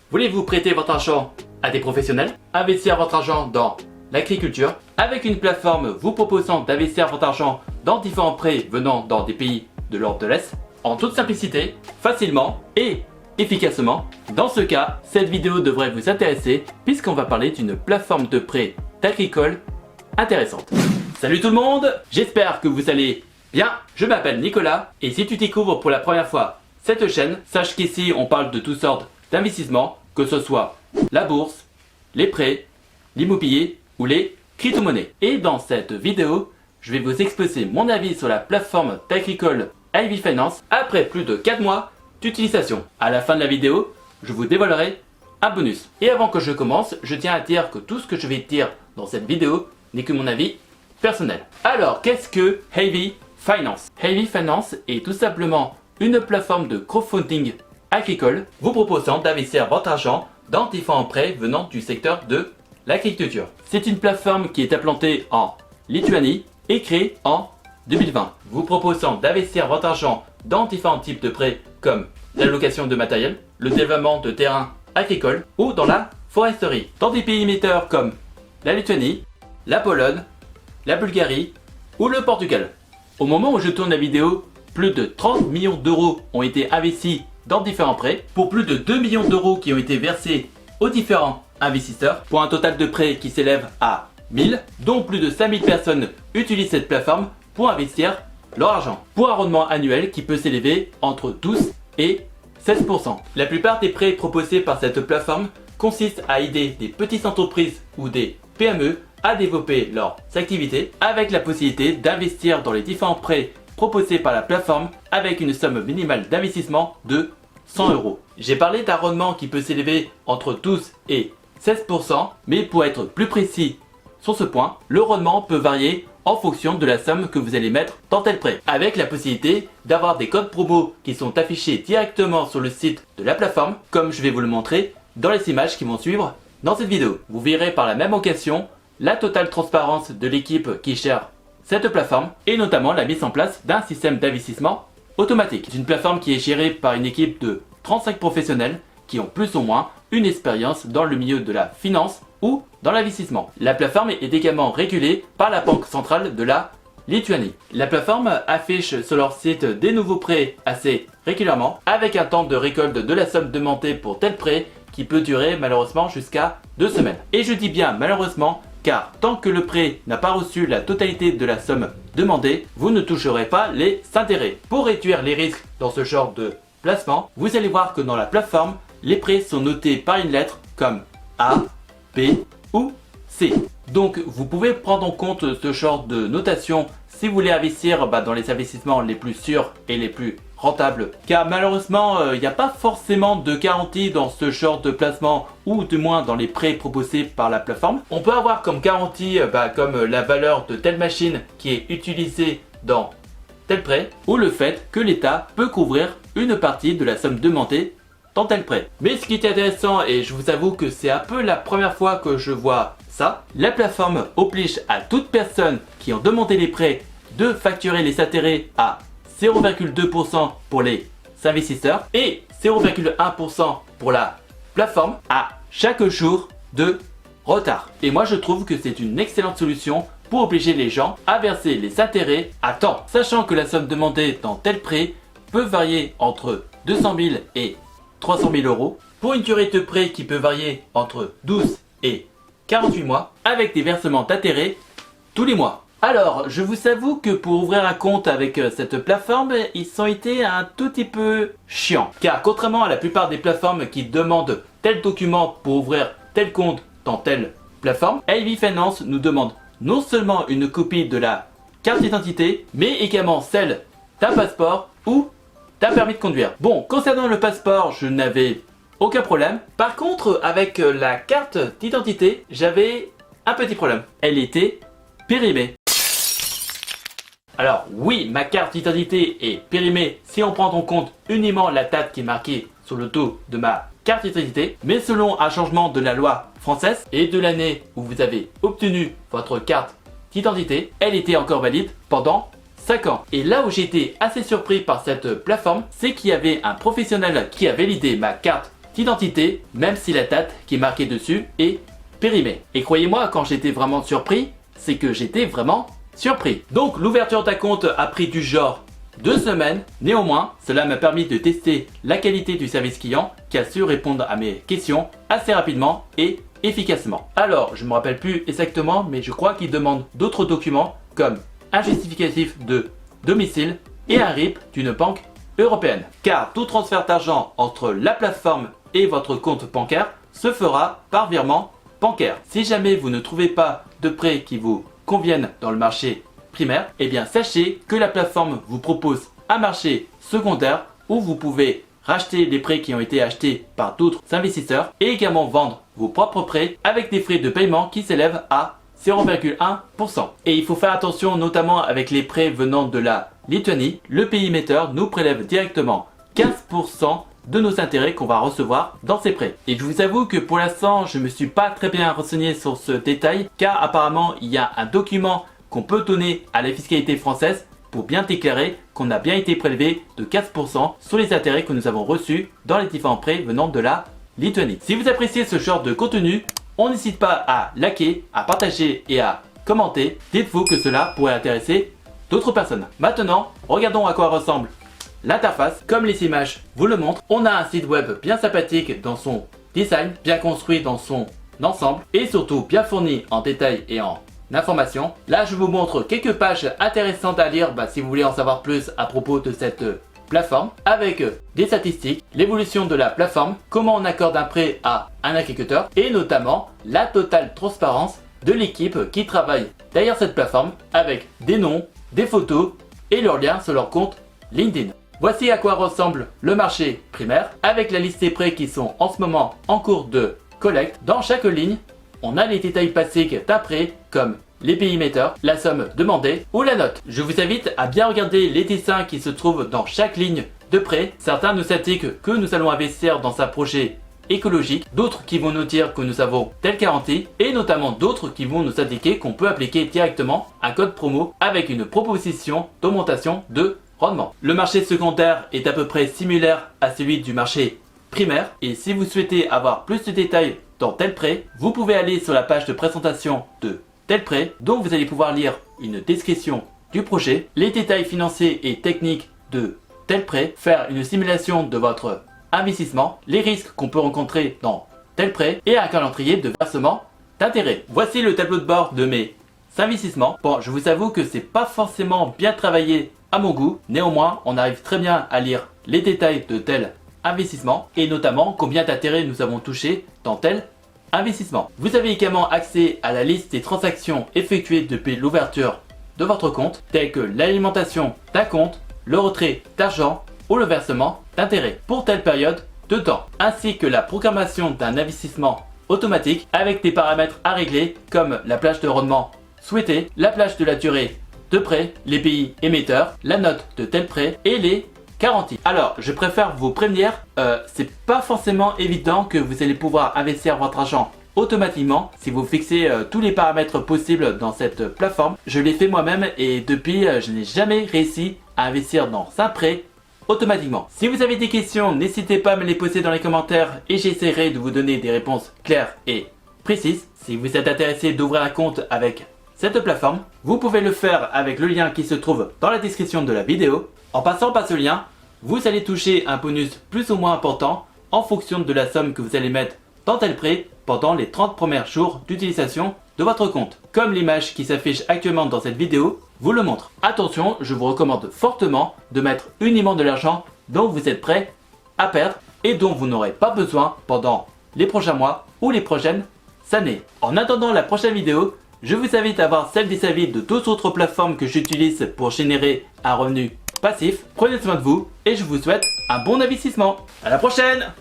Voulez-vous prêter votre argent à des professionnels? Investir votre argent dans l'agriculture? Avec une plateforme vous proposant d'investir votre argent dans différents prêts venant dans des pays de l'Europe de l'Est, en toute simplicité, facilement et efficacement. Dans ce cas, cette vidéo devrait vous intéresser puisqu'on va parler d'une plateforme de prêt agricole intéressante. Salut tout le monde, j'espère que vous allez bien. Je m'appelle Nicolas et si tu découvres pour la première fois cette chaîne, sache qu'ici on parle de toutes sortes d'investissements, que ce soit la bourse, les prêts, l'immobilier ou les crypto-monnaies. Et dans cette vidéo, je vais vous exposer mon avis sur la plateforme agricole Ivy Finance après plus de 4 mois d'utilisation. À la fin de la vidéo, je vous dévoilerai un bonus. Et avant que je commence, je tiens à dire que tout ce que je vais dire dans cette vidéo n'est que mon avis personnel. Alors, qu'est-ce que Ivy Finance? Ivy Finance est tout simplement une plateforme de crowdfunding agricole vous proposant d'investir votre argent dans différents prêts venant du secteur de l'agriculture. C'est une plateforme qui est implantée en Lituanie et créée en 2020, vous proposant d'investir votre argent dans différents types de prêts comme la location de matériel, le développement de terrains agricoles ou dans la foresterie, dans des pays émetteurs comme la Lituanie, la Pologne, la Bulgarie ou le Portugal. Au moment où je tourne la vidéo, plus de 30 millions d'euros ont été investis dans différents prêts, pour plus de 2 millions d'euros qui ont été versés aux différents investisseurs, pour un total de prêts qui s'élève à 1000, dont plus de 5000 personnes utilisent cette plateforme pour investir leur argent, pour un rendement annuel qui peut s'élever entre 12 et 16%. La plupart des prêts proposés par cette plateforme consistent à aider des petites entreprises ou des PME à développer leurs activités avec la possibilité d'investir dans les différents prêts proposés par la plateforme avec une somme minimale d'investissement de 100 euros. J'ai parlé d'un rendement qui peut s'élever entre 12 et 16%, mais pour être plus précis sur ce point, le rendement peut varier en fonction de la somme que vous allez mettre dans tel prêt, avec la possibilité d'avoir des codes promo qui sont affichés directement sur le site de la plateforme, comme je vais vous le montrer dans les images qui vont suivre dans cette vidéo. Vous verrez par la même occasion la totale transparence de l'équipe qui gère cette plateforme et notamment la mise en place d'un système d'investissement automatique. C'est une plateforme qui est gérée par une équipe de 35 professionnels qui ont plus ou moins une expérience dans le milieu de la finance ou dans l'investissement. La plateforme est également régulée par la Banque centrale de la Lituanie. La plateforme affiche sur leur site des nouveaux prêts assez régulièrement avec un temps de récolte de la somme demandée pour tel prêt qui peut durer malheureusement jusqu'à 2 semaines. Et je dis bien malheureusement car tant que le prêt n'a pas reçu la totalité de la somme demandée, vous ne toucherez pas les intérêts. Pour réduire les risques dans ce genre de placement, vous allez voir que dans la plateforme, les prêts sont notés par une lettre comme A, B ou C. Donc vous pouvez prendre en compte ce genre de notation si vous voulez investir dans les investissements les plus sûrs et les plus rentables. Car malheureusement, il n'y a pas forcément de garantie dans ce genre de placement ou du moins dans les prêts proposés par la plateforme. On peut avoir comme garantie comme la valeur de telle machine qui est utilisée dans tel prêt ou le fait que l'État peut couvrir une partie de la somme demandée dans tel prêt. Mais ce qui est intéressant, et je vous avoue que c'est un peu la première fois que je vois ça, la plateforme oblige à toute personne qui ont demandé les prêts de facturer les intérêts à 0,2% pour les investisseurs et 0,1% pour la plateforme à chaque jour de retard. Et moi je trouve que c'est une excellente solution pour obliger les gens à verser les intérêts à temps, sachant que la somme demandée dans tel prêt peut varier entre 200 000 et 300 000 euros pour une durée de prêt qui peut varier entre 12 et 48 mois avec des versements d'intérêts tous les mois. Alors, je vous avoue que pour ouvrir un compte avec cette plateforme, ils ont été un tout petit peu chiants. Car contrairement à la plupart des plateformes qui demandent tel document pour ouvrir tel compte dans telle plateforme, Ivy Finance nous demande non seulement une copie de la carte d'identité, mais également celle d'un passeport ou d'un permis de conduire. Bon, concernant le passeport, je n'avais aucun problème. Par contre, avec la carte d'identité, j'avais un petit problème. Elle était périmée. Alors oui, ma carte d'identité est périmée si on prend en compte uniquement la date qui est marquée sur le dos de ma carte d'identité, mais selon un changement de la loi française et de l'année où vous avez obtenu votre carte d'identité, elle était encore valide pendant 5 ans. Et là où j'ai été assez surpris par cette plateforme, c'est qu'il y avait un professionnel qui a validé ma carte d'identité, même si la date qui est marquée dessus est périmée. Et croyez-moi, quand j'étais vraiment surpris, c'est que j'étais vraiment surpris. Donc l'ouverture d'un compte a pris du genre 2 semaines. Néanmoins, cela m'a permis de tester la qualité du service client qui a su répondre à mes questions assez rapidement et efficacement. Alors, je ne me rappelle plus exactement, mais je crois qu'il demande d'autres documents comme un justificatif de domicile et un RIB d'une banque européenne. Car tout transfert d'argent entre la plateforme et votre compte bancaire se fera par virement bancaire. Si jamais vous ne trouvez pas de prêt qui vous convienne dans le marché primaire, eh bien sachez que la plateforme vous propose un marché secondaire où vous pouvez racheter les prêts qui ont été achetés par d'autres investisseurs et également vendre vos propres prêts avec des frais de paiement qui s'élèvent à 0,1%. Et il faut faire attention notamment avec les prêts venant de la Lituanie. Le pays émetteur nous prélève directement 15% de nos intérêts qu'on va recevoir dans ces prêts. Et je vous avoue que pour l'instant, je ne me suis pas très bien renseigné sur ce détail car apparemment il y a un document qu'on peut donner à la fiscalité française pour bien déclarer qu'on a bien été prélevé de 15% sur les intérêts que nous avons reçus dans les différents prêts venant de la Lituanie. Si vous appréciez ce genre de contenu, on n'hésite pas à liker, à partager et à commenter. Dites-vous que cela pourrait intéresser d'autres personnes. Maintenant, regardons à quoi ressemble l'interface. Comme les images vous le montrent, on a un site web bien sympathique dans son design, bien construit dans son ensemble et surtout bien fourni en détails et en informations. Là, je vous montre quelques pages intéressantes à lire si vous voulez en savoir plus à propos de cette plateforme, avec des statistiques, l'évolution de la plateforme, comment on accorde un prêt à un agriculteur et notamment la totale transparence de l'équipe qui travaille derrière cette plateforme avec des noms, des photos et leurs liens sur leur compte LinkedIn. Voici à quoi ressemble le marché primaire avec la liste des prêts qui sont en ce moment en cours de collecte. Dans chaque ligne, on a les détails basiques d'un prêt comme les pays émetteurs, la somme demandée ou la note. Je vous invite à bien regarder les dessins qui se trouvent dans chaque ligne de prêt. Certains nous indiquent que nous allons investir dans un projet écologique, d'autres qui vont nous dire que nous avons telle garantie et notamment d'autres qui vont nous indiquer qu'on peut appliquer directement un code promo avec une proposition d'augmentation de rendement. Le marché secondaire est à peu près similaire à celui du marché primaire et si vous souhaitez avoir plus de détails dans tel prêt, vous pouvez aller sur la page de présentation de tel prêt dont vous allez pouvoir lire une description du projet, les détails financiers et techniques de tel prêt, faire une simulation de votre investissement, les risques qu'on peut rencontrer dans tel prêt et un calendrier de versement d'intérêt. Voici le tableau de bord de mes investissements. Bon, je vous avoue que c'est pas forcément bien travaillé à mon goût, néanmoins on arrive très bien à lire les détails de tel investissement et notamment combien d'intérêts nous avons touché dans tel investissement. Vous avez également accès à la liste des transactions effectuées depuis l'ouverture de votre compte, telles que l'alimentation d'un compte, le retrait d'argent ou le versement d'intérêts pour telle période de temps, ainsi que la programmation d'un investissement automatique avec des paramètres à régler comme la plage de rendement souhaitée, la plage de la durée de prêt, les pays émetteurs, la note de tel prêt et les garanties. Alors, je préfère vous prévenir, c'est pas forcément évident que vous allez pouvoir investir votre argent automatiquement si vous fixez tous les paramètres possibles dans cette plateforme. Je l'ai fait moi-même et depuis, je n'ai jamais réussi à investir dans un prêt automatiquement. Si vous avez des questions, n'hésitez pas à me les poser dans les commentaires et j'essaierai de vous donner des réponses claires et précises. Si vous êtes intéressé d'ouvrir un compte avec cette plateforme, vous pouvez le faire avec le lien qui se trouve dans la description de la vidéo. En passant par ce lien, vous allez toucher un bonus plus ou moins important en fonction de la somme que vous allez mettre dans tel prêt pendant les 30 premiers jours d'utilisation de votre compte. Comme l'image qui s'affiche actuellement dans cette vidéo vous le montre. Attention, je vous recommande fortement de mettre uniquement de l'argent dont vous êtes prêt à perdre et dont vous n'aurez pas besoin pendant les prochains mois ou les prochaines années. En attendant la prochaine vidéo, je vous invite à voir celle des avis de d'autres autres plateformes que j'utilise pour générer un revenu passif. Prenez soin de vous et je vous souhaite un bon investissement. À la prochaine!